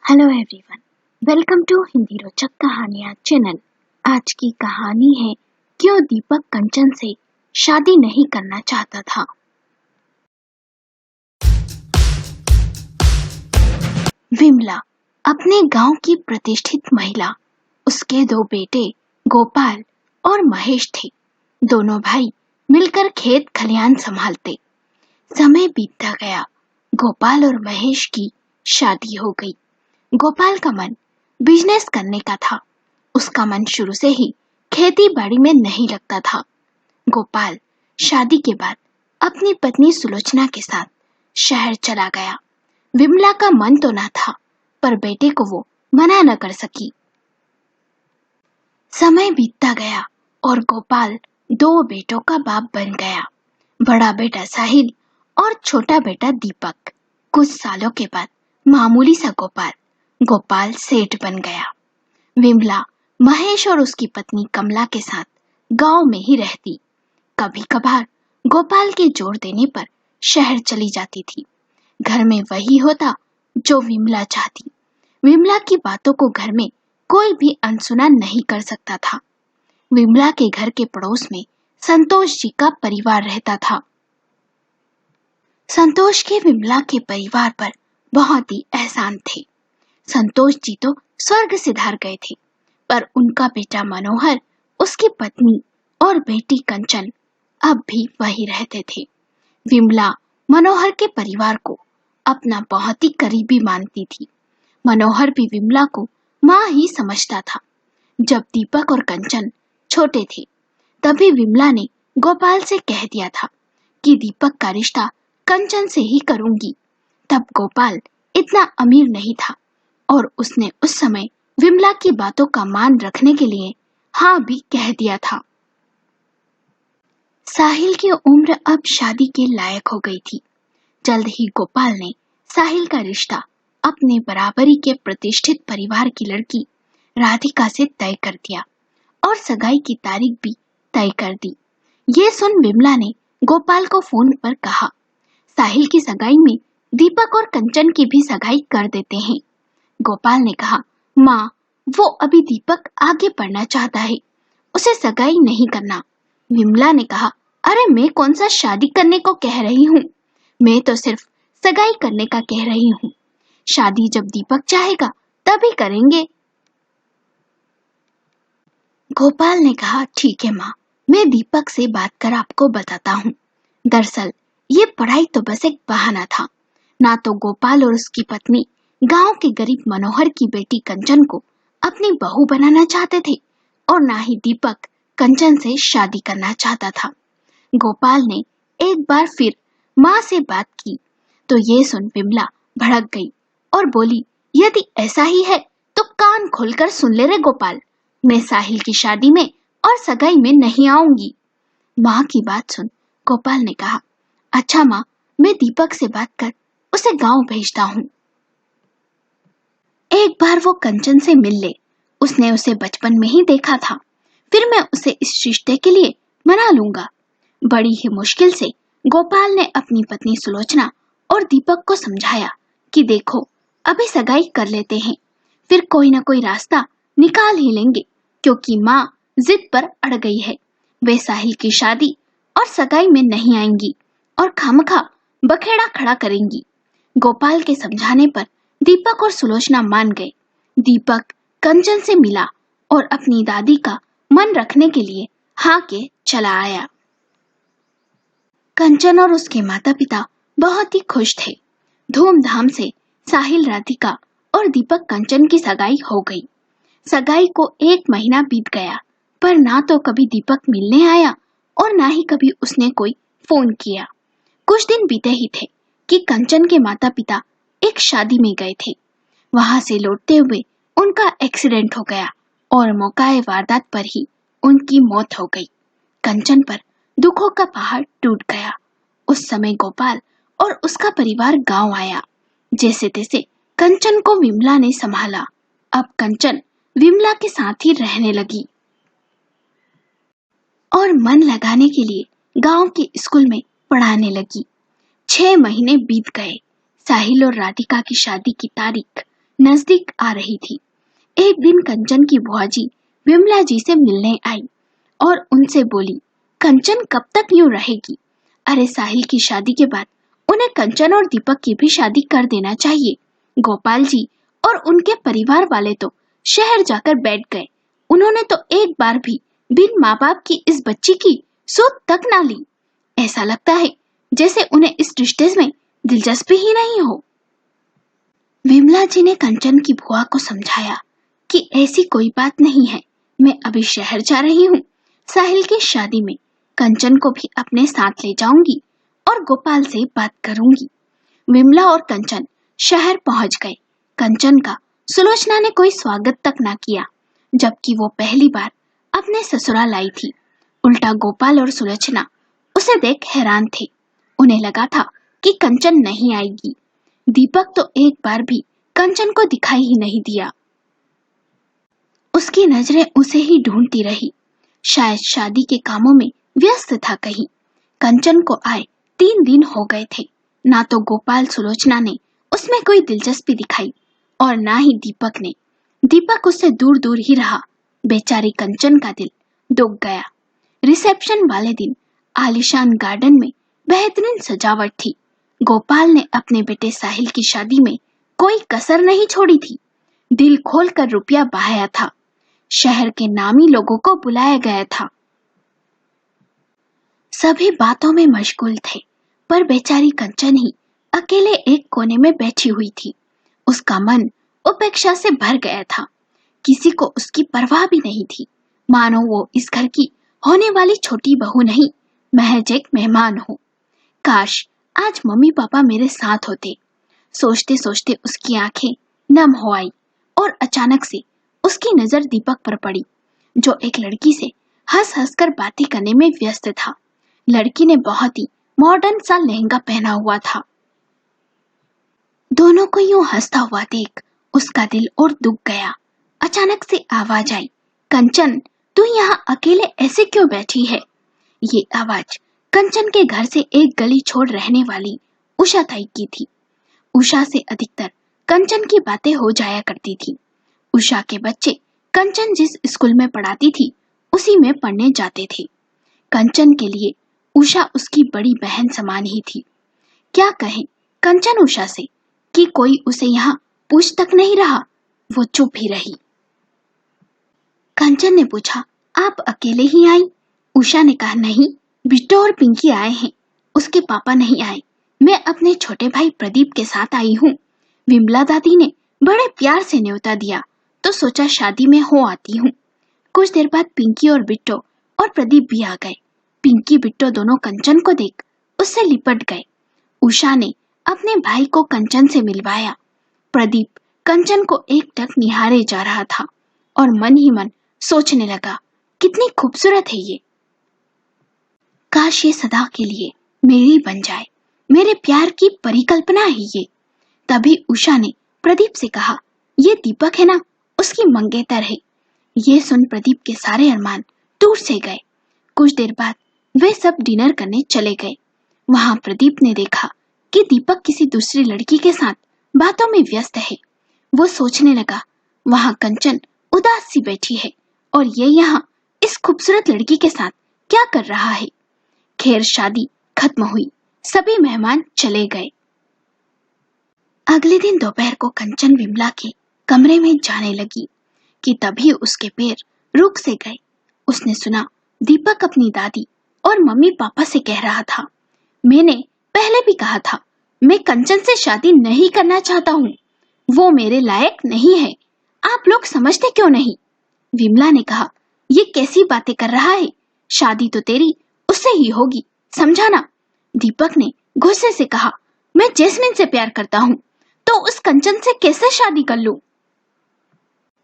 Hello everyone, welcome to Hindi रोचक कहानियाँ channel. आज की कहानी है क्यों दीपक कंचन से शादी नहीं करना चाहता था। विमला अपने गांव की प्रतिष्ठित महिला। उसके दो बेटे गोपाल और महेश थे। दोनों भाई मिलकर खेत खलियान संभालते। समय बीतता गया। गोपाल और महेश की शादी हो गई। गोपाल का मन बिजनेस करने का था। उसका मन शुरू से ही खेती बाड़ी में नहीं लगता था। गोपाल शादी के बाद अपनी पत्नी सुलोचना के साथ शहर चला गया। विमला का मन तो ना था, पर बेटे को वो मना न कर सकी। समय बीतता गया और गोपाल दो बेटों का बाप बन गया। बड़ा बेटा साहिल और छोटा बेटा दीपक। कुछ सालों के बाद मामूली सा गोपाल सेठ बन गया। विमला महेश और उसकी पत्नी कमला के साथ गांव में ही रहती। कभी कभार गोपाल के जोर देने पर शहर चली जाती थी। घर में वही होता जो विमला चाहती। विमला की बातों को घर में कोई भी अनसुना नहीं कर सकता था। विमला के घर के पड़ोस में संतोष जी का परिवार रहता था। संतोष के विमला के परिवार पर बहुत ही एहसान थे। संतोष जी तो स्वर्ग सिधार गए थे, पर उनका बेटा मनोहर, उसकी पत्नी और बेटी कंचन अब भी वही रहते थे। विमला मनोहर के परिवार को अपना बहुत ही करीबी मानती थी। मनोहर भी विमला को माँ ही समझता था। जब दीपक और कंचन छोटे थे, तभी विमला ने गोपाल से कह दिया था कि दीपक का रिश्ता कंचन से ही करूंगी। तब गोपाल इतना अमीर नहीं था और उसने उस समय विमला की बातों का मान रखने के लिए हाँ भी कह दिया था। साहिल की उम्र अब शादी के लायक हो गई थी। जल्द ही गोपाल ने साहिल का रिश्ता अपने बराबरी के प्रतिष्ठित परिवार की लड़की राधिका से तय कर दिया और सगाई की तारीख भी तय कर दी। ये सुन विमला ने गोपाल को फोन पर कहा, साहिल की सगाई में दीपक और कंचन की भी सगाई कर देते हैं। गोपाल ने कहा, माँ, वो अभी दीपक आगे पढ़ना चाहता है, उसे सगाई नहीं करना। विमला ने कहा, अरे मैं कौन सा शादी करने को कह रही हूँ, मैं तो सिर्फ सगाई करने का कह रही हूँ। शादी जब दीपक चाहेगा तभी करेंगे। गोपाल ने कहा, ठीक है माँ, मैं दीपक से बात कर आपको बताता हूँ। दरअसल ये पढ़ाई तो बस एक बहाना था। ना तो गोपाल और उसकी पत्नी गांव के गरीब मनोहर की बेटी कंचन को अपनी बहू बनाना चाहते थे और ना ही दीपक कंचन से शादी करना चाहता था। गोपाल ने एक बार फिर माँ से बात की तो ये सुन विमला भड़क गई और बोली, यदि ऐसा ही है तो कान खोलकर सुन ले रे गोपाल, मैं साहिल की शादी में और सगाई में नहीं आऊंगी। माँ की बात सुन गोपाल ने कहा, अच्छा माँ, मैं दीपक से बात कर उसे गांव भेजता हूँ। एक बार वो कंचन से मिल ले, उसने उसे बचपन में ही देखा था, फिर मैं उसे इस रिश्ते के लिए मना लूंगा। बड़ी ही मुश्किल से गोपाल ने अपनी पत्नी सुलोचना और दीपक को समझाया कि देखो, अभी सगाई कर लेते हैं, फिर कोई ना कोई रास्ता निकाल ही लेंगे, क्योंकि माँ जिद पर अड़ गई है। वे साहिल की शादी और सगाई में नहीं आएंगी और खामखा बखेड़ा खड़ा करेंगी। गोपाल के समझाने पर दीपक और सुलोचना मान गए। दीपक कंचन से मिला और अपनी दादी का मन रखने के लिए हाँ के चला आया। कंचन और उसके माता पिता बहुत ही खुश थे। धूमधाम से साहिल, राधिका और दीपक कंचन की सगाई हो गई। सगाई को 1 महीना बीत गया, पर ना तो कभी दीपक मिलने आया और ना ही कभी उसने कोई फोन किया। कुछ दिन बीते ही थे कि कंचन के माता पिता एक शादी में गए थे। वहां से लौटते हुए उनका एक्सीडेंट हो गया और मौकाए वारदात पर ही उनकी मौत हो गई। कंचन पर दुखों का पहाड़ टूट गया। उस समय गोपाल और उसका परिवार गांव आया। जैसे तैसे कंचन को विमला ने संभाला। अब कंचन विमला के साथ ही रहने लगी और मन लगाने के लिए गांव के स्कूल में पढ़ाने लगी। 6 महीने बीत गए। साहिल और राधिका की शादी की तारीख नजदीक आ रही थी। एक दिन कंचन की बुआ जी विमला जी से मिलने आई और उनसे बोली, कंचन कब तक यूं रहेगी? अरे साहिल की शादी के बाद उन्हें कंचन और दीपक की भी शादी कर देना चाहिए। गोपाल जी और उनके परिवार वाले तो शहर जाकर बैठ गए। उन्होंने तो एक बार भी बिन माँ बाप की इस बच्ची की सुध तक ना ली। ऐसा लगता है जैसे उन्हें इस रिश्ते में दिलचस्पी ही नहीं हो। विमला जी ने कंचन की बुआ को समझाया कि ऐसी कोई बात नहीं है, मैं अभी शहर जा रही हूँ। साहिल की शादी में कंचन को भी अपने साथ ले जाऊंगी और गोपाल से बात करूंगी। विमला और कंचन शहर पहुंच गए। कंचन का सुलोचना ने कोई स्वागत तक ना किया, जबकि वो पहली बार अपने ससुराल आई थी। उल्टा गोपाल और सुलोचना उसे देख हैरान थे। उन्हें लगा था कि कंचन नहीं आएगी। दीपक तो एक बार भी कंचन को दिखाई ही नहीं दिया। उसकी नजरें उसे ही ढूंढती रही। शायद शादी के कामों में व्यस्त था कहीं। कंचन को आए 3 दिन हो गए थे। ना तो गोपाल सुलोचना ने उसमें कोई दिलचस्पी दिखाई और ना ही दीपक ने। दीपक उससे दूर दूर ही रहा। बेचारी कंचन का दिल दुख गया। रिसेप्शन वाले दिन आलीशान गार्डन में बेहतरीन सजावट थी। गोपाल ने अपने बेटे साहिल की शादी में कोई कसर नहीं छोड़ी थी। दिल खोलकर रुपया बहाया था। शहर के नामी लोगों को बुलाया गया था। सभी बातों में मशगूल थे, पर बेचारी कंचन ही अकेले एक कोने में बैठी हुई थी। उसका मन उपेक्षा से भर गया था। किसी को उसकी परवाह भी नहीं थी, मानो वो इस घर की होने वाली छोटी बहू नहीं, महज एक मेहमान हो। काश आज मम्मी पापा मेरे साथ होते। सोचते सोचते उसकी आंखें नम हो आई और अचानक से उसकी नजर दीपक पर पड़ी, जो एक लड़की से हंस हंस कर बातें करने में व्यस्त था। लड़की ने बहुत ही मॉडर्न सा लहंगा पहना हुआ था। दोनों को यूं हंसता हुआ देख उसका दिल और दुख गया। अचानक से आवाज आई, कंचन तू यहाँ अकेले ऐसे क्यों बैठी है? ये आवाज कंचन के घर से एक गली छोड़ रहने वाली उषा ताई की थी। उषा से अधिकतर कंचन की बातें हो जाया करती थी। उषा के बच्चे कंचन जिस स्कूल में पढ़ाती थी उसी में पढ़ने जाते थे। कंचन के लिए उषा उसकी बड़ी बहन समान ही थी। क्या कहे कंचन उषा से कि कोई उसे यहाँ पूछ तक नहीं रहा। वो चुप ही रही। कंचन ने पूछा, आप अकेले ही आई? उषा ने कहा, नहीं, बिट्टू और पिंकी आए हैं, उसके पापा नहीं आए। मैं अपने छोटे भाई प्रदीप के साथ आई हूँ। विमला दादी ने बड़े प्यार से न्योता दिया तो सोचा शादी में हो आती हूँ। कुछ देर बाद पिंकी और बिट्टू और प्रदीप भी आ गए। पिंकी बिट्टू दोनों कंचन को देख उससे लिपट गए। उषा ने अपने भाई को कंचन से मिलवाया। प्रदीप कंचन को एकटक निहारे जा रहा था और मन ही मन सोचने लगा, कितनी खूबसूरत है ये। काश ये सदा के लिए मेरी बन जाए। मेरे प्यार की परिकल्पना है ये। तभी उषा ने प्रदीप से कहा, ये दीपक है ना, उसकी मंगेतर है। ये सुन प्रदीप के सारे अरमान दूर से गए। कुछ देर बाद वे सब डिनर करने चले गए। वहां प्रदीप ने देखा कि दीपक किसी दूसरी लड़की के साथ बातों में व्यस्त है। वो सोचने लगा, वहां कंचन उदास सी बैठी है और ये यहाँ इस खूबसूरत लड़की के साथ क्या कर रहा है। खैर शादी खत्म हुई, सभी मेहमान चले गए। अगले दिन दोपहर को कंचन विमला के कमरे में जाने लगी कि तभी उसके पैर रुक से गए। उसने सुना दीपक अपनी दादी और मम्मी पापा से कह रहा था, मैंने पहले भी कहा था मैं कंचन से शादी नहीं करना चाहता हूँ। वो मेरे लायक नहीं है। आप लोग समझते क्यों नहीं? विमला ने कहा, ये कैसी बातें कर रहा है? शादी तो तेरी उससे ही होगी, समझा ना? दीपक ने गुस्से से कहा, मैं जैस्मिन से प्यार करता हूँ तो उस कंचन से कैसे शादी कर लूं?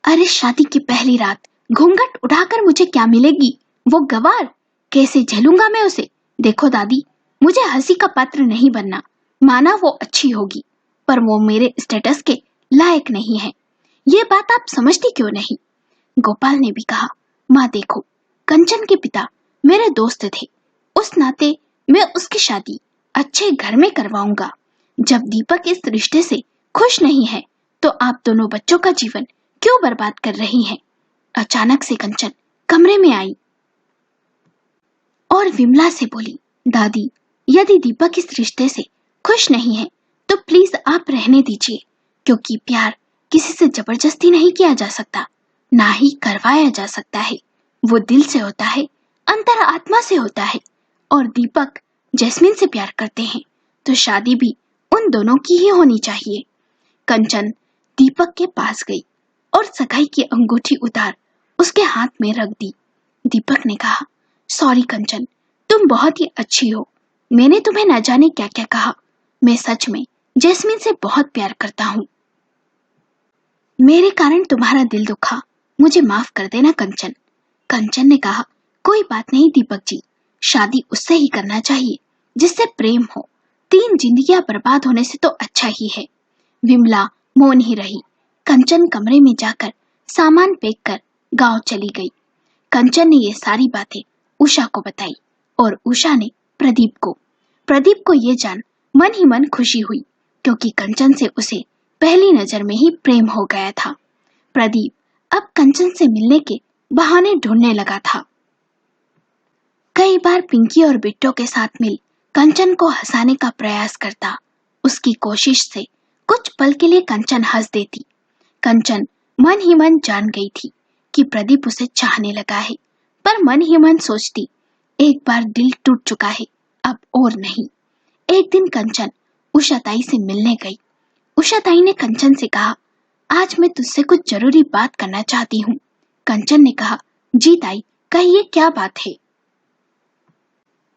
अरे शादी की पहली रात घूंघट उठाकर मुझे क्या मिलेगी? वो गवार, कैसे झेलूंगा मैं उसे? देखो दादी, मुझे हंसी का पात्र नहीं बनना। माना वो अच्छी होगी, पर वो मेरे स्टेटस के लायक नहीं है। ये बात आप समझती क्यों नहीं? गोपाल ने भी कहा, माँ देखो, कंचन के पिता मेरे दोस्त थे, उस नाते मैं उसकी शादी अच्छे घर में करवाऊंगा। जब दीपक इस रिश्ते से खुश नहीं है तो आप दोनों बच्चों का जीवन क्यों बर्बाद कर रही हैं? अचानक से कंचन कमरे में आई और विमला से बोली, दादी, यदि दीपक इस रिश्ते से खुश नहीं है तो प्लीज आप रहने दीजिए, क्योंकि प्यार किसी से जबरदस्ती नहीं किया जा सकता, ना ही करवाया जा सकता है। वो दिल से होता है, अंतर आत्मा से होता है। और दीपक जैस्मिन से प्यार करते हैं तो शादी भी उन दोनों की ही होनी चाहिए। कंचन दीपक के पास गई और सगाई की अंगूठी उतार उसके हाथ में रख दी। दीपक ने कहा, सॉरी कंचन, तुम बहुत ही अच्छी हो। मैंने तुम्हें न जाने क्या क्या कहा। मैं सच में जैस्मिन से बहुत प्यार करता हूँ। मेरे कारण तुम्हारा दिल दुखा, मुझे माफ कर देना कंचन। कंचन ने कहा, कोई बात नहीं दीपक जी, शादी उससे ही करना चाहिए जिससे प्रेम हो। 3 जिंदगियां बर्बाद होने से तो अच्छा ही है। विमला मौन ही रही। कंचन कमरे में जाकर सामान पैक कर गांव चली गई। कंचन ने ये सारी बातें उषा को बताई और उषा ने प्रदीप को। प्रदीप को ये जान मन ही मन खुशी हुई, क्योंकि कंचन से उसे पहली नजर में ही प्रेम हो गया था। प्रदीप अब कंचन से मिलने के बहाने ढूंढने लगा था। कई बार पिंकी और बिट्टो के साथ मिल कंचन को हंसाने का प्रयास करता। उसकी कोशिश से कुछ पल के लिए कंचन हंस देती। कंचन मन ही मन जान गई थी कि प्रदीप उसे चाहने लगा है, पर मन ही मन सोचती, एक बार दिल टूट चुका है, अब और नहीं। एक दिन कंचन उषा ताई से मिलने गई। उषा ताई ने कंचन से कहा, आज मैं तुझसे कुछ जरूरी बात करना चाहती हूँ। कंचन ने कहा, जी ताई, कहिए क्या बात है।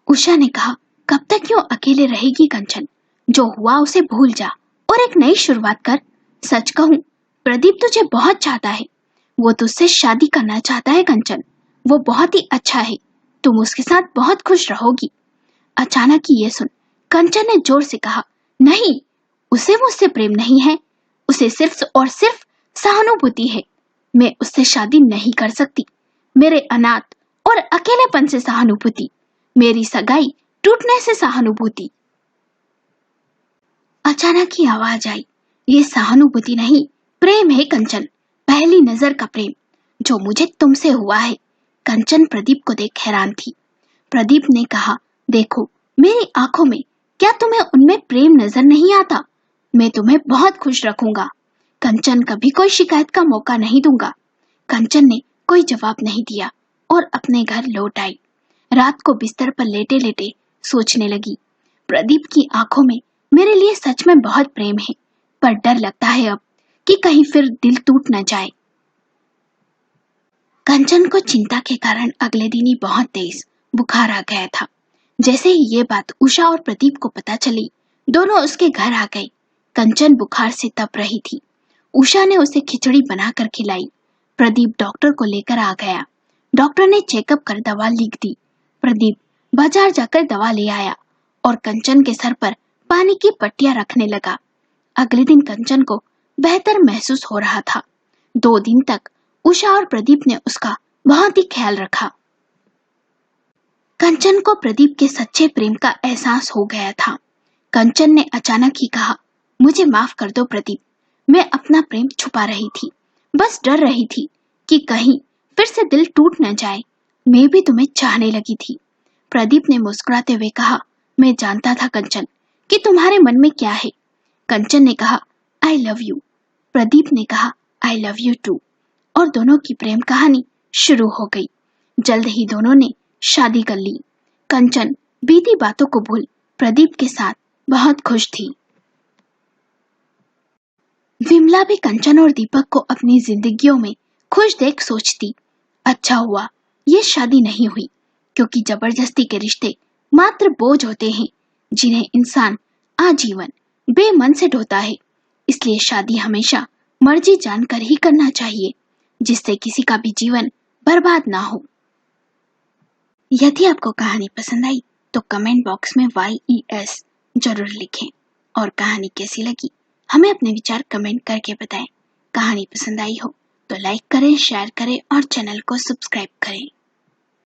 उषा ने कहा, कब तक क्यों अकेले रहेगी कंचन? जो हुआ उसे भूल जा और एक नई शुरुआत कर। सच कहूँ, प्रदीप तुझे बहुत चाहता है। वो तुझसे शादी करना चाहता है कंचन। वो बहुत ही अच्छा है, तुम उसके साथ बहुत खुश रहोगी। अचानक ही ये सुन कंचन ने जोर से कहा, नहीं, उसे मुझसे प्रेम नहीं है, उसे सिर्फ और सिर्फ सहानुभूति है। मैं उससे शादी नहीं कर सकती। मेरे अनाथ और अकेलेपन से सहानुभूति, मेरी सगाई टूटने से सहानुभूति। अचानक ही आवाज आई, ये सहानुभूति नहीं, प्रेम है कंचन, पहली नजर का प्रेम, जो मुझे तुमसे हुआ है। कंचन प्रदीप को देख हैरान थी। प्रदीप ने कहा, देखो मेरी आंखों में, क्या तुम्हें उनमें प्रेम नजर नहीं आता? मैं तुम्हें बहुत खुश रखूंगा। कंचन कभी कोई शिकायत का मौका नहीं दूंगा। कंचन ने कोई जवाब नहीं दिया और अपने घर लौट आई। रात को बिस्तर पर लेटे लेटे सोचने लगी, प्रदीप की आंखों में मेरे लिए सच में बहुत प्रेम है, पर डर लगता है अब कि कहीं फिर दिल टूट न जाए। कंचन को चिंता के कारण अगले दिन ही बहुत तेज बुखार आ गया था। जैसे ही ये बात उषा और प्रदीप को पता चली, दोनों उसके घर आ गए। कंचन बुखार से तप रही थी। उषा ने उसे खिचड़ी बनाकर खिलाई। प्रदीप डॉक्टर को लेकर आ गया। डॉक्टर ने चेकअप कर दवा लिख दी। प्रदीप बाजार जाकर दवा ले आया और कंचन के सर पर पानी की पट्टियां रखने लगा। अगले दिन कंचन को बेहतर महसूस हो रहा था। 2 दिन तक उषा और प्रदीप ने उसका बहुत ही ख्याल रखा। कंचन को प्रदीप के सच्चे प्रेम का एहसास हो गया था। कंचन ने अचानक ही कहा, मुझे माफ कर दो प्रदीप, मैं अपना प्रेम छुपा रही थी, बस डर रही थी कि कहीं फिर से दिल टूट न जाए। मैं भी तुम्हें चाहने लगी थी। प्रदीप ने मुस्कुराते हुए कहा, मैं जानता था कंचन कि तुम्हारे मन में क्या है। कंचन ने कहा, आई लव यू। प्रदीप ने कहा, आई लव यू टू। और दोनों की प्रेम कहानी शुरू हो गई। जल्द ही दोनों ने शादी कर ली। कंचन बीती बातों को भूल प्रदीप के साथ बहुत खुश थी। विमला भी कंचन और दीपक को अपनी जिंदगियों में खुश देख सोचती, अच्छा हुआ ये शादी नहीं हुई, क्योंकि जबरदस्ती के रिश्ते मात्र बोझ होते हैं जिन्हें इंसान आजीवन बेमन से ढोता है। इसलिए शादी हमेशा मर्जी जानकर ही करना चाहिए, जिससे किसी का भी जीवन बर्बाद ना हो। यदि आपको कहानी पसंद आई तो कमेंट बॉक्स में YES जरूर लिखें और कहानी कैसी लगी हमें अपने विचार कमेंट करके बताएं। कहानी पसंद आई हो तो लाइक करें, शेयर करें और चैनल को सब्सक्राइब करें।